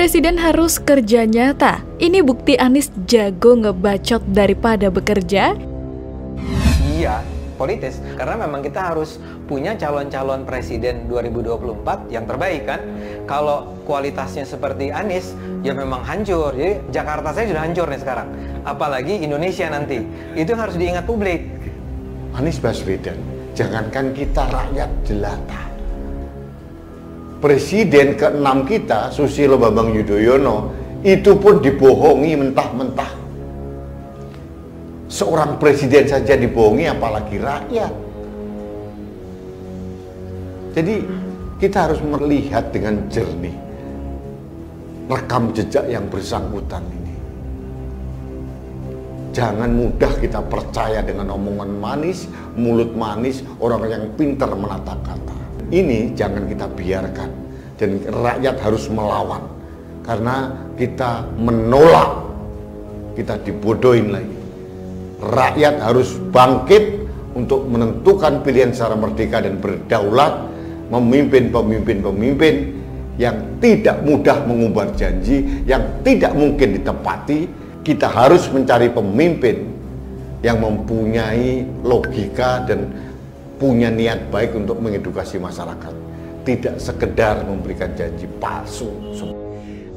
Presiden harus kerja nyata. Ini bukti Anies jago ngebacot daripada bekerja. Iya, politis. Karena memang kita harus punya calon-calon presiden 2024 yang terbaik kan. Kalau kualitasnya seperti Anies, ya memang hancur. Jadi Jakarta saya sudah hancur nih sekarang. Apalagi Indonesia nanti. Itu yang harus diingat publik. Anies Baswedan, jangankan kita rakyat jelata. Presiden ke-6 kita, Susilo Bambang Yudhoyono, itu pun dibohongi mentah-mentah. Seorang presiden saja dibohongi, apalagi rakyat. Jadi kita harus melihat dengan jernih rekam jejak yang bersangkutan ini. Jangan mudah kita percaya dengan omongan manis, mulut manis, orang yang pintar menata kata. Ini jangan kita biarkan, dan rakyat harus melawan. Karena kita menolak, kita dibodohin lagi. Rakyat harus bangkit untuk menentukan pilihan secara merdeka dan berdaulat, memimpin pemimpin-pemimpin yang tidak mudah mengumbar janji, yang tidak mungkin ditepati. Kita harus mencari pemimpin yang mempunyai logika dan punya niat baik untuk mengedukasi masyarakat, tidak sekedar memberikan janji palsu.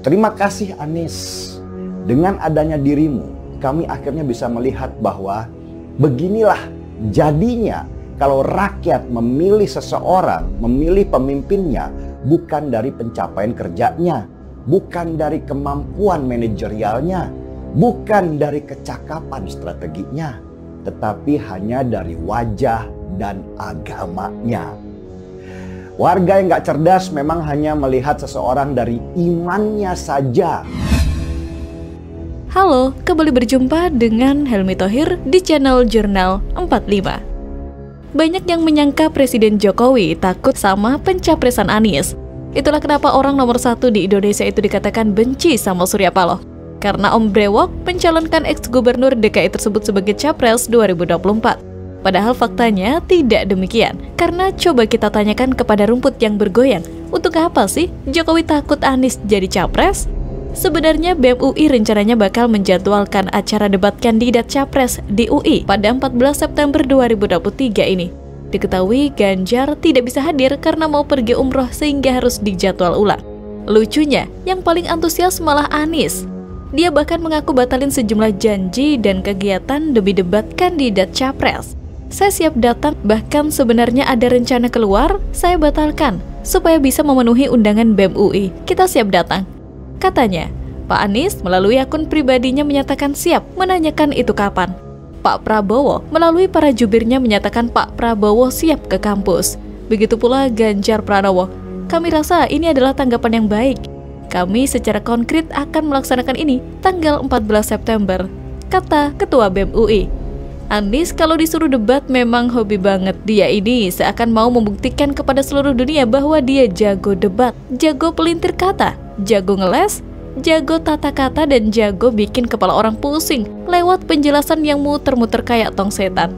Terima kasih Anies. Dengan adanya dirimu, kami akhirnya bisa melihat bahwa beginilah jadinya kalau rakyat memilih seseorang, memilih pemimpinnya bukan dari pencapaian kerjanya, bukan dari kemampuan manajerialnya, bukan dari kecakapan strateginya, tetapi hanya dari wajah dan agamanya. Warga yang gak cerdas memang hanya melihat seseorang dari imannya saja. Halo, kembali berjumpa dengan Helmi Thohir di channel Jurnal 45. Banyak yang menyangka Presiden Jokowi takut sama pencapresan Anies. Itulah kenapa orang nomor 1 di Indonesia itu dikatakan benci sama Surya Paloh. Karena Om Brewok mencalonkan ex-gubernur DKI tersebut sebagai capres 2024. Padahal faktanya tidak demikian. Karena coba kita tanyakan kepada rumput yang bergoyang, untuk apa sih Jokowi takut Anies jadi capres? Sebenarnya BEM UI rencananya bakal menjadwalkan acara debat kandidat capres di UI pada 14 September 2023 ini. Diketahui Ganjar tidak bisa hadir karena mau pergi umroh sehingga harus dijadwal ulang. Lucunya, yang paling antusias malah Anies. Dia bahkan mengaku batalin sejumlah janji dan kegiatan demi debat kandidat capres. Saya siap datang, bahkan sebenarnya ada rencana keluar, saya batalkan, supaya bisa memenuhi undangan BEM UI. Kita siap datang. Katanya, Pak Anies melalui akun pribadinya menyatakan siap, menanyakan itu kapan. Pak Prabowo melalui para jubirnya menyatakan Pak Prabowo siap ke kampus. Begitu pula Ganjar Pranowo. Kami rasa ini adalah tanggapan yang baik. Kami secara konkret akan melaksanakan ini tanggal 14 September, kata Ketua BEM UI. Anies kalau disuruh debat memang hobi banget. Dia ini seakan mau membuktikan kepada seluruh dunia bahwa dia jago debat, jago pelintir kata, jago ngeles, jago tata kata, dan jago bikin kepala orang pusing lewat penjelasan yang muter-muter kayak tong setan.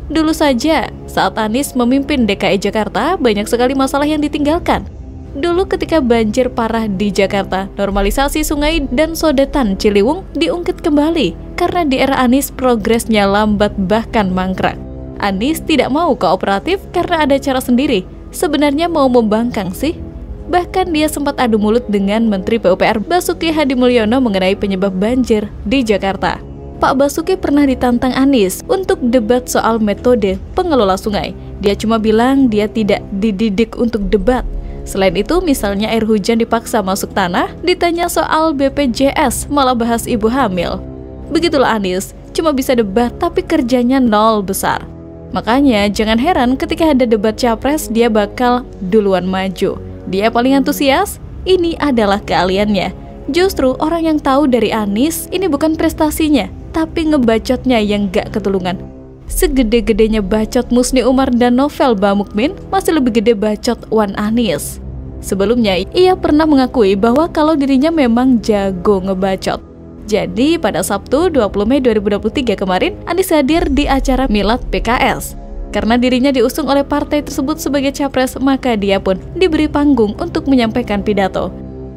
Dulu saja, saat Anies memimpin DKI Jakarta, banyak sekali masalah yang ditinggalkan. Dulu ketika banjir parah di Jakarta, normalisasi sungai dan sodetan Ciliwung diungkit kembali karena di era Anies progresnya lambat bahkan mangkrak. Anies tidak mau kooperatif karena ada cara sendiri. Sebenarnya mau membangkang sih. Bahkan dia sempat adu mulut dengan Menteri PUPR Basuki Hadimulyono mengenai penyebab banjir di Jakarta. Pak Basuki pernah ditantang Anies untuk debat soal metode pengelola sungai. Dia cuma bilang dia tidak dididik untuk debat. Selain itu, misalnya air hujan dipaksa masuk tanah, ditanya soal BPJS, malah bahas ibu hamil. Begitulah Anies, cuma bisa debat tapi kerjanya nol besar. Makanya jangan heran ketika ada debat capres dia bakal duluan maju. Dia paling antusias, ini adalah keahliannya. Justru orang yang tahu dari Anies ini bukan prestasinya, tapi ngebacotnya yang gak ketulungan. Segede-gedenya bacot Musni Umar dan Novel Bamukmin, masih lebih gede bacot Wan Anies. Sebelumnya, ia pernah mengakui bahwa kalau dirinya memang jago ngebacot. Jadi, pada Sabtu 20 Mei 2023 kemarin, Anies hadir di acara Milad PKS. Karena dirinya diusung oleh partai tersebut sebagai capres, maka dia pun diberi panggung untuk menyampaikan pidato.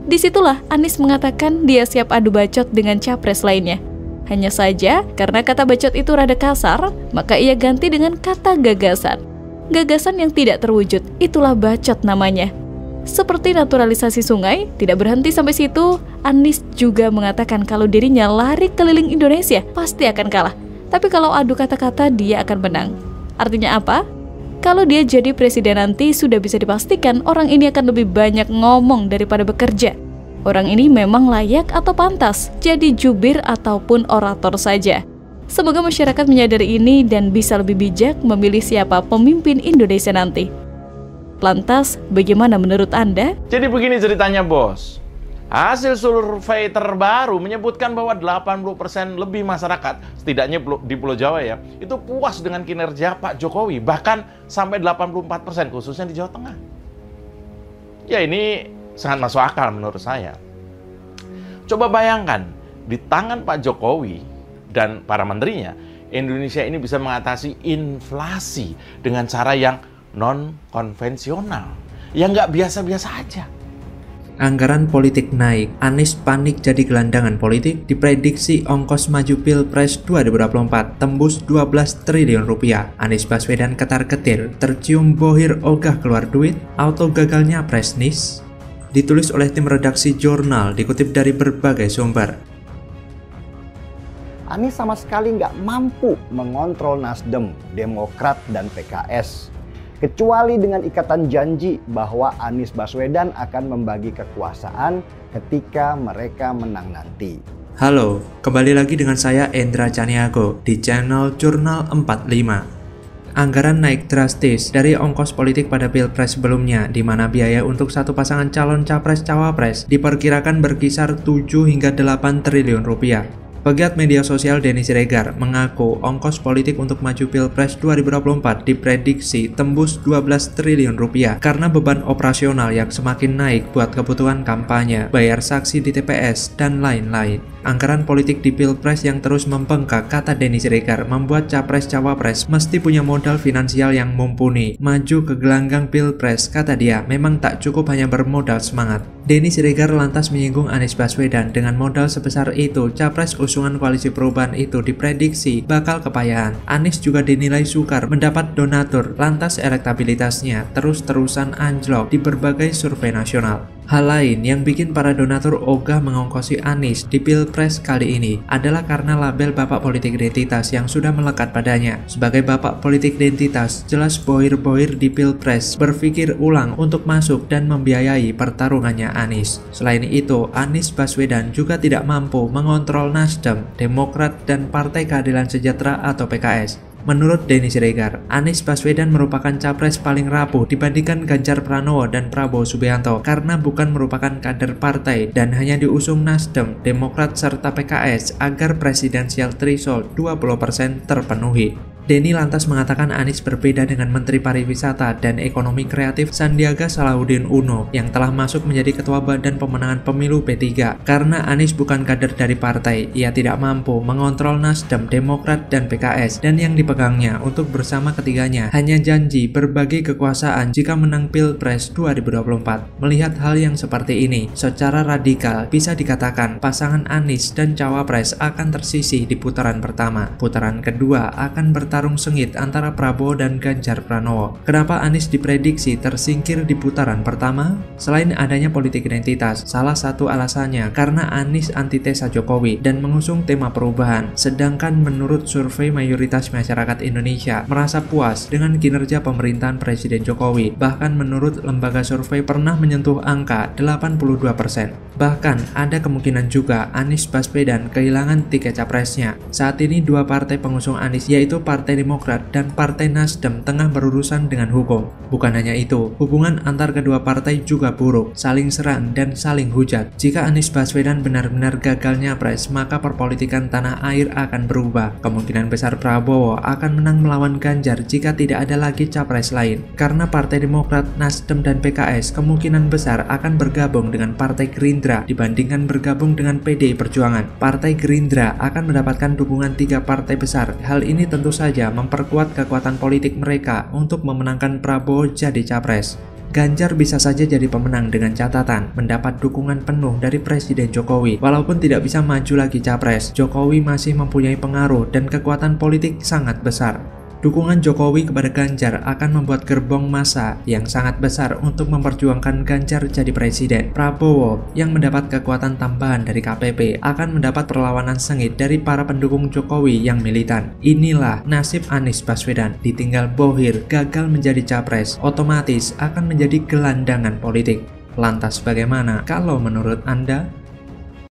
Disitulah Anies mengatakan dia siap adu bacot dengan capres lainnya. Hanya saja, karena kata bacot itu rada kasar, maka ia ganti dengan kata gagasan. Gagasan yang tidak terwujud, itulah bacot namanya. Seperti naturalisasi sungai, tidak berhenti sampai situ, Anies juga mengatakan kalau dirinya lari keliling Indonesia pasti akan kalah. Tapi kalau adu kata-kata, dia akan menang. Artinya apa? Kalau dia jadi presiden nanti, sudah bisa dipastikan orang ini akan lebih banyak ngomong daripada bekerja. Orang ini memang layak atau pantas jadi jubir ataupun orator saja. Semoga masyarakat menyadari ini dan bisa lebih bijak memilih siapa pemimpin Indonesia nanti. Lantas, bagaimana menurut Anda? Jadi begini ceritanya, Bos. Hasil survei terbaru menyebutkan bahwa 80% lebih masyarakat, setidaknya di Pulau Jawa ya, itu puas dengan kinerja Pak Jokowi, bahkan sampai 84%, khususnya di Jawa Tengah. Ya ini sangat masuk akal menurut saya. Coba bayangkan, di tangan Pak Jokowi dan para menterinya, Indonesia ini bisa mengatasi inflasi dengan cara yang non-konvensional, yang nggak biasa-biasa aja. Anggaran politik naik, Anies panik jadi gelandangan politik, diprediksi ongkos maju Pilpres 2024 tembus 12 triliun rupiah. Anies Baswedan ketar-ketir, tercium bohir ogah keluar duit, auto gagalnya presnis. Ditulis oleh tim redaksi jurnal, dikutip dari berbagai sumber. Anies sama sekali nggak mampu mengontrol Nasdem, Demokrat, dan PKS. Kecuali dengan ikatan janji bahwa Anies Baswedan akan membagi kekuasaan ketika mereka menang nanti. Halo, kembali lagi dengan saya Endra Caniago di channel Jurnal 45. Anggaran naik drastis dari ongkos politik pada Pilpres sebelumnya, di mana biaya untuk satu pasangan calon capres-cawapres diperkirakan berkisar 7 hingga 8 triliun rupiah. Pegiat media sosial Denny Siregar mengaku ongkos politik untuk maju Pilpres 2024 diprediksi tembus 12 triliun rupiah karena beban operasional yang semakin naik buat kebutuhan kampanye, bayar saksi di TPS, dan lain-lain. Anggaran politik di Pilpres yang terus membengkak, kata Denny Siregar, membuat capres-cawapres mesti punya modal finansial yang mumpuni. Maju ke gelanggang Pilpres, kata dia, memang tak cukup hanya bermodal semangat. Denny Siregar lantas menyinggung Anies Baswedan. Dengan modal sebesar itu, capres usungan koalisi perubahan itu diprediksi bakal kepayahan. Anies juga dinilai sukar mendapat donatur, lantas elektabilitasnya terus-terusan anjlok di berbagai survei nasional. Hal lain yang bikin para donatur ogah mengongkosi Anies di Pilpres kali ini adalah karena label Bapak Politik Identitas yang sudah melekat padanya. Sebagai Bapak Politik Identitas, jelas bohir-bohir di Pilpres berpikir ulang untuk masuk dan membiayai pertarungannya Anies. Selain itu, Anies Baswedan juga tidak mampu mengontrol Nasdem, Demokrat, dan Partai Keadilan Sejahtera atau PKS. Menurut Denny Siregar, Anies Baswedan merupakan capres paling rapuh dibandingkan Ganjar Pranowo dan Prabowo Subianto karena bukan merupakan kader partai dan hanya diusung Nasdem, Demokrat, serta PKS agar presidensial threshold 20% terpenuhi. Denny lantas mengatakan Anies berbeda dengan Menteri Pariwisata dan Ekonomi Kreatif Sandiaga Salahuddin Uno yang telah masuk menjadi Ketua Badan Pemenangan Pemilu P3. Karena Anies bukan kader dari partai, ia tidak mampu mengontrol Nasdem, Demokrat, dan PKS, dan yang dipegangnya untuk bersama ketiganya hanya janji berbagi kekuasaan jika menang Pilpres 2024. Melihat hal yang seperti ini, secara radikal bisa dikatakan pasangan Anies dan Cawapres akan tersisih di putaran pertama. Putaran kedua akan bertarung sengit antara Prabowo dan Ganjar Pranowo. Kenapa Anies diprediksi tersingkir di putaran pertama? Selain adanya politik identitas, salah satu alasannya karena Anies antitesa Jokowi dan mengusung tema perubahan. Sedangkan menurut survei mayoritas masyarakat Indonesia merasa puas dengan kinerja pemerintahan Presiden Jokowi. Bahkan menurut lembaga survei pernah menyentuh angka 82%. Bahkan ada kemungkinan juga Anies Baswedan kehilangan tiket capresnya. Saat ini dua partai pengusung Anies yaitu Partai Demokrat dan Partai Nasdem tengah berurusan dengan hukum. Bukan hanya itu, hubungan antar kedua partai juga buruk, saling serang dan saling hujat. Jika Anies Baswedan benar-benar gagal nyapres, maka perpolitikan tanah air akan berubah. Kemungkinan besar Prabowo akan menang melawan Ganjar jika tidak ada lagi capres lain. Karena Partai Demokrat, Nasdem, dan PKS kemungkinan besar akan bergabung dengan Partai Gerindra dibandingkan bergabung dengan PDI Perjuangan. Partai Gerindra akan mendapatkan dukungan 3 partai besar. Hal ini tentu saja memperkuat kekuatan politik mereka untuk memenangkan Prabowo jadi capres. Ganjar bisa saja jadi pemenang dengan catatan mendapat dukungan penuh dari Presiden Jokowi. Walaupun tidak bisa maju lagi capres, Jokowi masih mempunyai pengaruh dan kekuatan politik sangat besar. Dukungan Jokowi kepada Ganjar akan membuat gerbong massa yang sangat besar untuk memperjuangkan Ganjar jadi presiden. Prabowo yang mendapat kekuatan tambahan dari KPP akan mendapat perlawanan sengit dari para pendukung Jokowi yang militan. Inilah nasib Anies Baswedan, ditinggal bohir, gagal menjadi capres, otomatis akan menjadi gelandangan politik. Lantas bagaimana kalau menurut Anda?